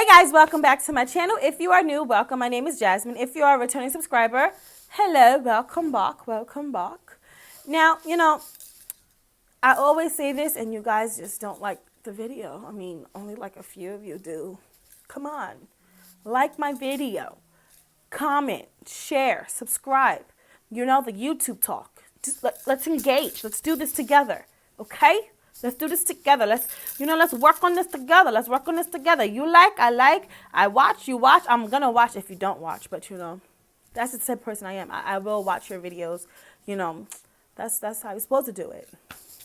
Guys, welcome back to my channel. If you are new, welcome. My name is Jasmine. If you are a returning subscriber, hello, welcome back, welcome back. Now, I always say this and you guys just don't like the video. I mean, only like a few of you do. Come on, like my video, comment, share, subscribe. You know, the YouTube talk. Just let's engage. Let's do this together, okay? Let's do this together. Let's work on this together. Let's work on this together. You like, I watch, you watch. I'm going to watch if you don't watch, but that's the type of person I am. I will watch your videos. That's how you're supposed to do it.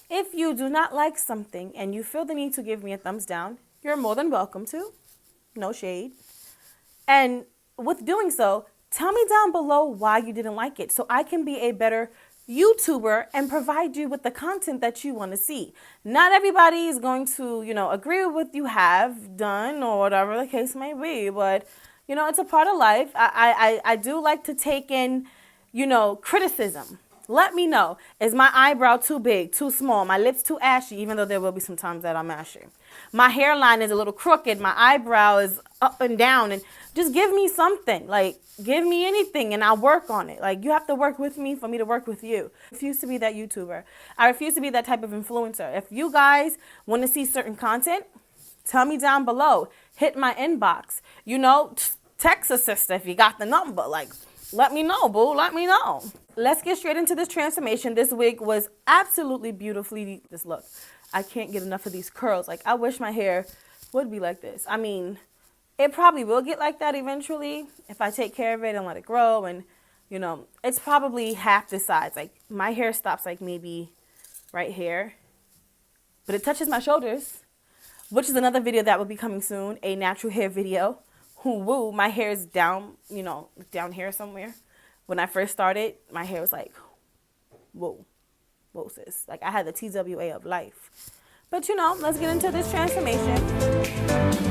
If you do not like something and you feel the need to give me a thumbs down, you're more than welcome to. No shade. And with doing so, tell me down below why you didn't like it so I can be a better YouTuber and provide you with the content that you want to see. Not everybody is going to, agree with what you have done or whatever the case may be, but, it's a part of life. I do like to take in, criticism. Let me know. Is my eyebrow too big, too small? My lips too ashy, even though there will be some times that I'm ashy. My hairline is a little crooked. My eyebrow is up and down. And just give me something. Like, give me anything and I'll work on it. Like, you have to work with me for me to work with you. I refuse to be that YouTuber. I refuse to be that type of influencer. If you guys want to see certain content, tell me down below. Hit my inbox. Text a sister if you got the number. Like, let me know, boo. Let me know. Let's get straight into this transformation. This wig was absolutely beautifully, just look. I can't get enough of these curls. Like, I wish my hair would be like this. I mean, it probably will get like that eventually if I take care of it and let it grow. And, it's probably half the size. Like, my hair stops like maybe right here. But it touches my shoulders, which is another video that will be coming soon. A natural hair video. Woo, my hair is down, down here somewhere. When I first started, my hair was like, whoa, sis. Like, I had the TWA of life. But, let's get into this transformation.